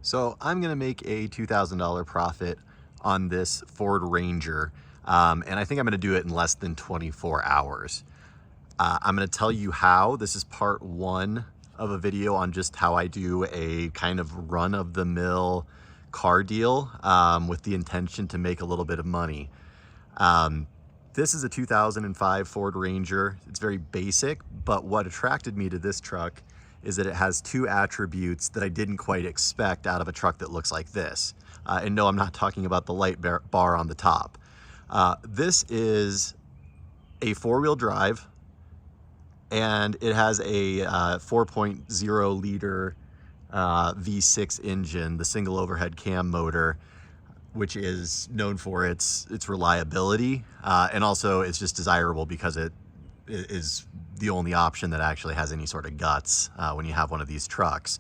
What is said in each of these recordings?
So I'm gonna make a $2,000 profit on this Ford Ranger, and I think I'm gonna do it in less than 24 hours. I'm gonna tell you how. This is part one of a video on just how I do a kind of run-of-the-mill car deal with the intention to make a little bit of money. This is a 2005 Ford Ranger. It's very basic, but what attracted me to this truck is that it has two attributes that I didn't quite expect out of a truck that looks like this. And no, I'm not talking about the light bar on the top. This is a four-wheel drive, and it has a 4.0 liter V6 engine, the single overhead cam motor, which is known for its reliability, and also it's just desirable because it is the only option that actually has any sort of guts when you have one of these trucks.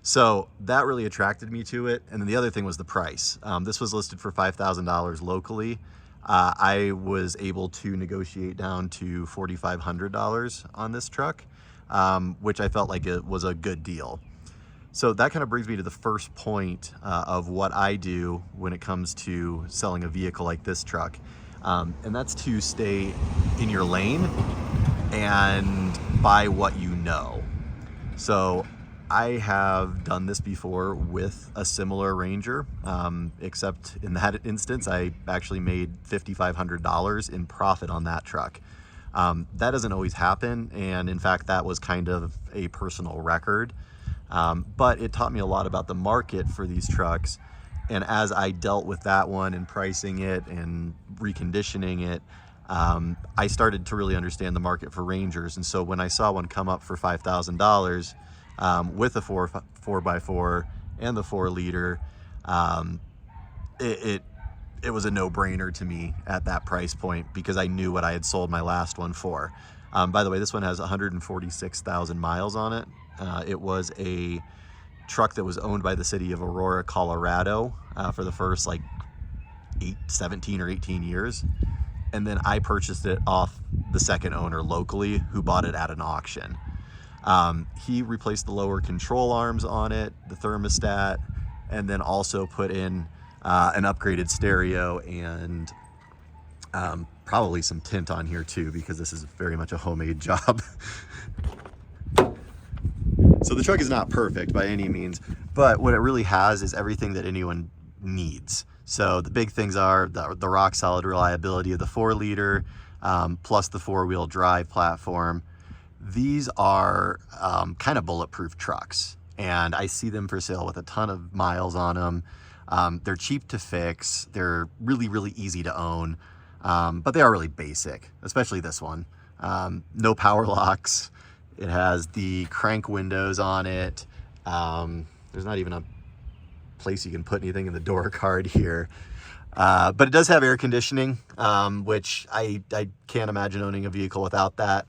So that really attracted me to it. And then the other thing was the price. This was listed for $5,000 locally. I was able to negotiate down to $4,500 on this truck, which I felt like it was a good deal. So that kind of brings me to the first point of what I do when it comes to selling a vehicle like this truck. And that's to stay in your lane and buy what you know. So I have done this before with a similar Ranger, except in that instance, I actually made $5,500 in profit on that truck. That doesn't always happen. And in fact, that was kind of a personal record. But it taught me a lot about the market for these trucks. And as I dealt with that one and pricing it and reconditioning it, I started to really understand the market for Rangers. And so when I saw one come up for $5,000 with a 4x4 and the 4 liter, it was a no-brainer to me at that price point because I knew what I had sold my last one for. By the way, this one has 146,000 miles on it. It was a truck that was owned by the city of Aurora, Colorado for the first like 17 or 18 years. And then I purchased it off the second owner locally who bought it at an auction. He replaced the lower control arms on it, the thermostat, and then also put in an upgraded stereo and probably some tint on here too, because this is very much a homemade job. So the truck is not perfect by any means, but what it really has is everything that anyone needs. So the big things are the rock solid reliability of the 4 liter, plus the 4-wheel drive platform. These are kind of bulletproof trucks, and I see them for sale with a ton of miles on them. They're cheap to fix. They're really, really easy to own, but they are really basic, especially this one. No power locks. It has the crank windows on it. There's not even a place you can put anything in the door card here. But it does have air conditioning, which I can't imagine owning a vehicle without that.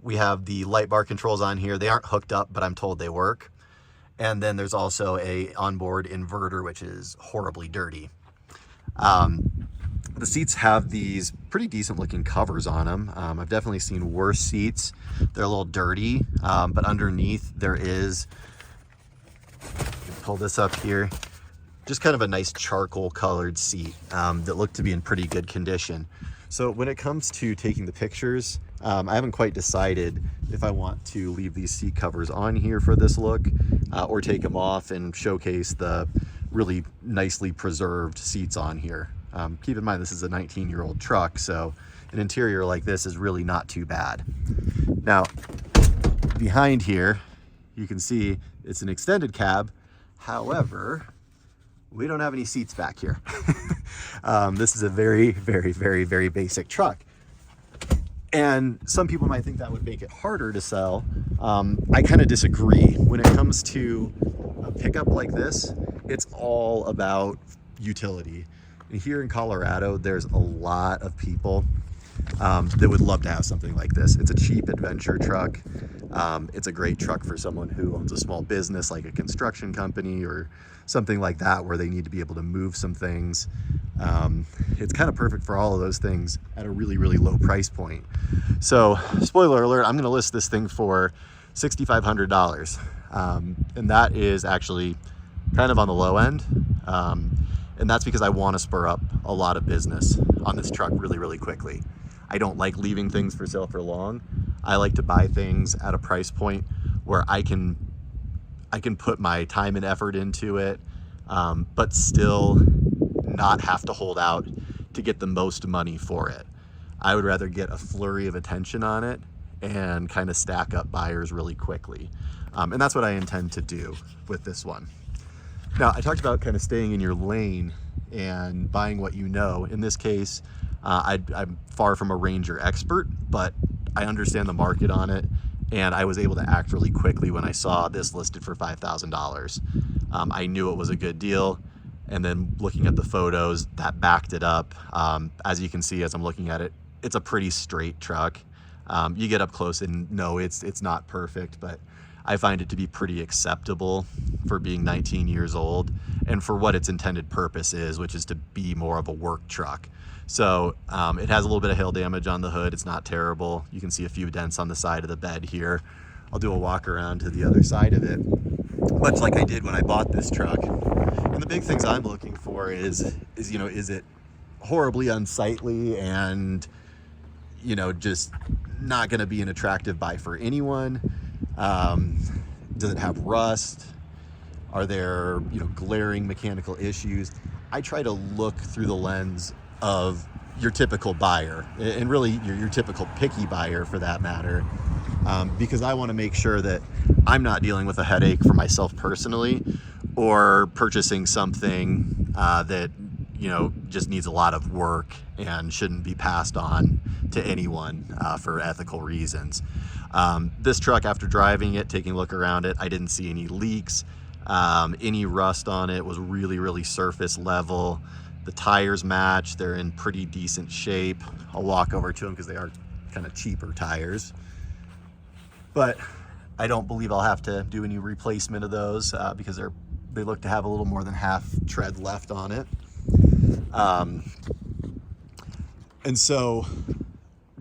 We have the light bar controls on here. They aren't hooked up, but I'm told they work. And then there's also a onboard inverter, which is horribly dirty. The seats have these pretty decent looking covers on them. I've definitely seen worse seats. They're a little dirty, but underneath there is, pull this up here, just kind of a nice charcoal colored seat that look to be in pretty good condition. So when it comes to taking the pictures, I haven't quite decided if I want to leave these seat covers on here for this look or take them off and showcase the really nicely preserved seats on here. Keep in mind, this is a 19-year-old truck, so an interior like this is really not too bad. Now, behind here, you can see it's an extended cab. However, we don't have any seats back here. This is a very, very, very, very basic truck. And some people might think that would make it harder to sell. I kind of disagree. When it comes to a pickup like this, it's all about utility. And here in Colorado, there's a lot of people that would love to have something like this. It's a cheap adventure truck. It's a great truck for someone who owns a small business like a construction company or something like that where they need to be able to move some things. It's kind of perfect for all of those things at a really, really low price point. So spoiler alert, I'm going to list this thing for $6,500. And that is actually kind of on the low end. And that's because I want to spur up a lot of business on this truck really, really quickly. I don't like leaving things for sale for long. I like to buy things at a price point where I can put my time and effort into it, but still not have to hold out to get the most money for it. I would rather get a flurry of attention on it and kind of stack up buyers really quickly. And that's what I intend to do with this one. Now, I talked about kind of staying in your lane and buying what you know. In this case, I'm far from a Ranger expert, but I understand the market on it, and I was able to act really quickly when I saw this listed for $5,000. I knew it was a good deal, and then looking at the photos, that backed it up. As you can see, as I'm looking at it, it's a pretty straight truck. You get up close and no, it's not perfect, but I find it to be pretty acceptable for being 19 years old and for what its intended purpose is, which is to be more of a work truck. So it has a little bit of hail damage on the hood. It's not terrible. You can see a few dents on the side of the bed here. I'll do a walk around to the other side of it, much like I did when I bought this truck. And the big things I'm looking for is it horribly unsightly and, just not going to be an attractive buy for anyone? Does it have rust? Are there, glaring mechanical issues? I try to look through the lens of your typical buyer, and really your typical picky buyer for that matter, because I want to make sure that I'm not dealing with a headache for myself personally, or purchasing something that just needs a lot of work and shouldn't be passed on to anyone for ethical reasons. This truck, after driving it, taking a look around it, I didn't see any leaks. Any rust on it was really, really surface level. The tires match. They're in pretty decent shape. I'll walk over to them because they are kind of cheaper tires. But I don't believe I'll have to do any replacement of those because they look to have a little more than half tread left on it. And so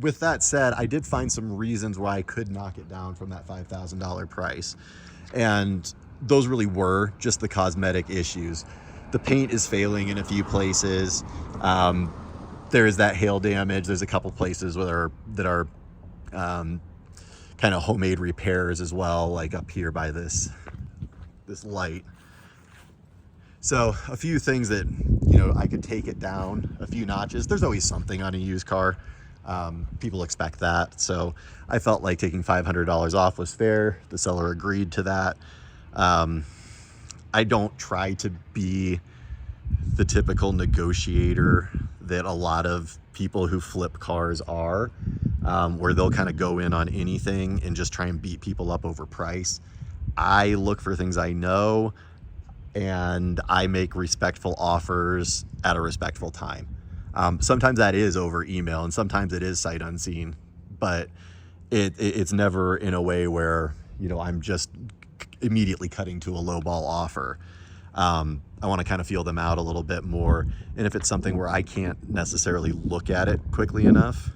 with that said, I did find some reasons why I could knock it down from that $5,000 price. And those really were just the cosmetic issues. The paint is failing in a few places. There is that hail damage. There's a couple places that are kind of homemade repairs as well, like up here by this light. So a few things that, I could take it down a few notches. There's always something on a used car. People expect that. So I felt like taking $500 off was fair. The seller agreed to that. I don't try to be the typical negotiator that a lot of people who flip cars are, where they'll kind of go in on anything and just try and beat people up over price. I look for things I know, and I make respectful offers at a respectful time. Sometimes that is over email, and sometimes it is sight unseen, but it's never in a way where, I'm just immediately cutting to a lowball offer. I want to kind of feel them out a little bit more. And if it's something where I can't necessarily look at it quickly enough,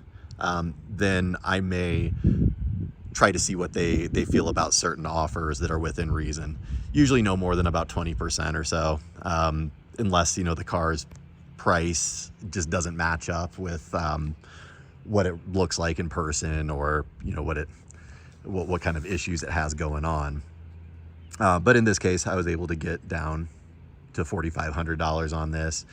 then I may try to see what they feel about certain offers that are within reason. Usually no more than about 20% or so, unless, the car's price just doesn't match up with what it looks like in person, or, what kind of issues it has going on. But in this case, I was able to get down to $4,500 on this.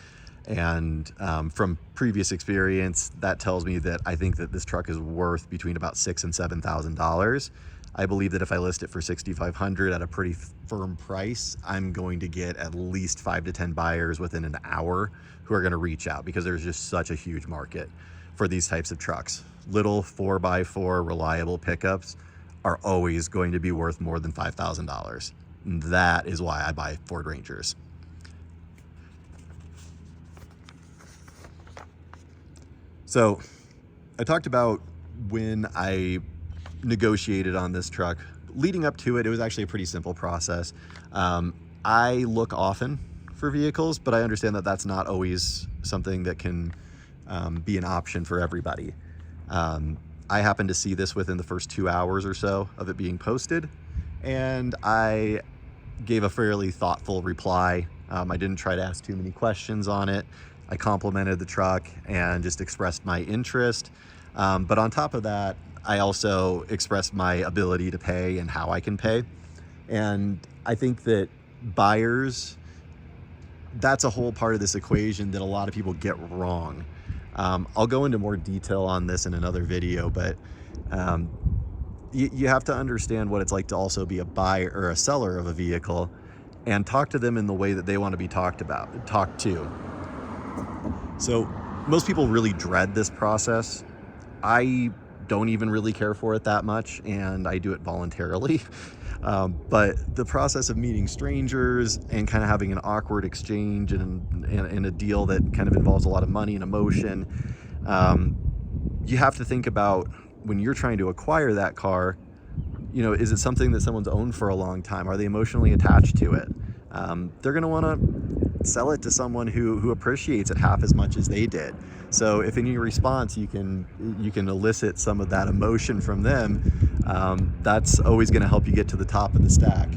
And from previous experience, that tells me that I think that this truck is worth between about $6,000 and $7,000. I believe that if I list it for $6,500 at a pretty firm price, I'm going to get at least 5 to 10 buyers within an hour who are going to reach out, because there's just such a huge market for these types of trucks. Little 4x4 reliable pickups are always going to be worth more than $5,000. And that is why I buy Ford Rangers. So I talked about when I negotiated on this truck. Leading up to it, it was actually a pretty simple process. I look often for vehicles, but I understand that that's not always something that can be an option for everybody. I happened to see this within the first 2 hours or so of it being posted, and I gave a fairly thoughtful reply. I didn't try to ask too many questions on it. I complimented the truck and just expressed my interest. But on top of that, I also expressed my ability to pay and how I can pay. And I think that buyers, that's a whole part of this equation that a lot of people get wrong. I'll go into more detail on this in another video, but you have to understand what it's like to also be a buyer or a seller of a vehicle and talk to them in the way that they want to be talked to. So most people really dread this process. I don't even really care for it that much, and I do it voluntarily. But the process of meeting strangers and kind of having an awkward exchange and a deal that kind of involves a lot of money and emotion, you have to think about when you're trying to acquire that car, you know, is it something that someone's owned for a long time? Are they emotionally attached to it? They're going to want to sell it to someone who appreciates it half as much as they did. So if in your response you can elicit some of that emotion from them, that's always going to help you get to the top of the stack.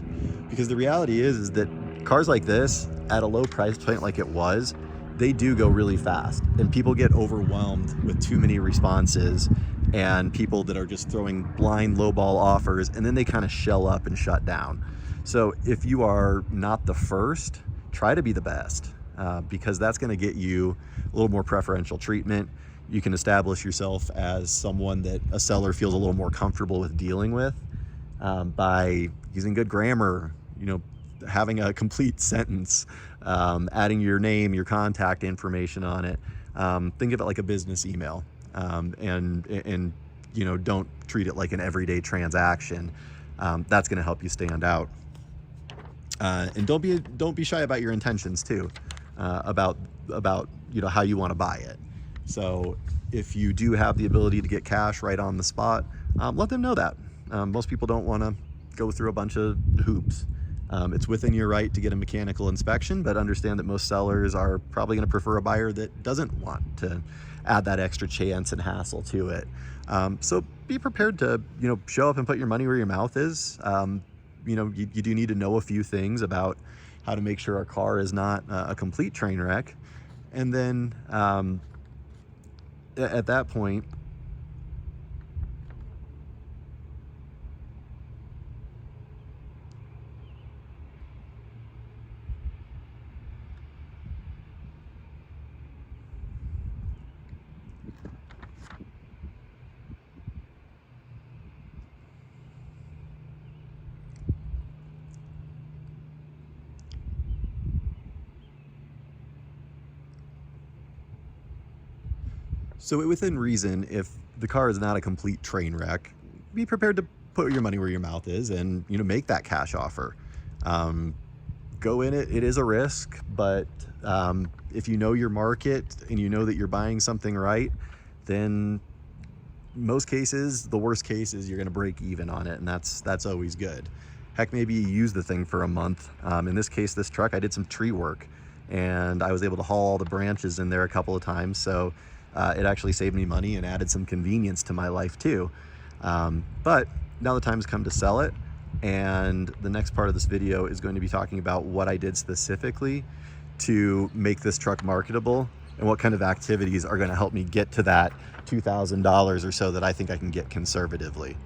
Because the reality is that cars like this at a low price point like it was, they do go really fast, and people get overwhelmed with too many responses and people that are just throwing blind lowball offers, and then they kind of shell up and shut down. So if you are not the first, try to be the best, because that's going to get you a little more preferential treatment. You can establish yourself as someone that a seller feels a little more comfortable with dealing with, by using good grammar, you know, having a complete sentence, adding your name, your contact information on it. Think of it like a business email, and you know, don't treat it like an everyday transaction. That's going to help you stand out. And don't be shy about your intentions too, about you know, how you want to buy it. So if you do have the ability to get cash right on the spot, let them know that. Most people don't want to go through a bunch of hoops. It's within your right to get a mechanical inspection, but understand that most sellers are probably going to prefer a buyer that doesn't want to add that extra chance and hassle to it. So be prepared to, you know, show up and put your money where your mouth is. You know, you do need to know a few things about how to make sure a car is not a complete train wreck. And then at that point, so within reason, if the car is not a complete train wreck, be prepared to put your money where your mouth is and, you know, make that cash offer. Go in it. It is a risk, but if you know your market and you know that you're buying something right, then most cases, the worst case is you're going to break even on it, and that's always good. Heck, maybe you use the thing for a month. In this case, this truck, I did some tree work, and I was able to haul all the branches in there a couple of times, so it actually saved me money and added some convenience to my life too. But now the time has come to sell it, and the next part of this video is going to be talking about what I did specifically to make this truck marketable and what kind of activities are going to help me get to that $2,000 or so that I think I can get conservatively.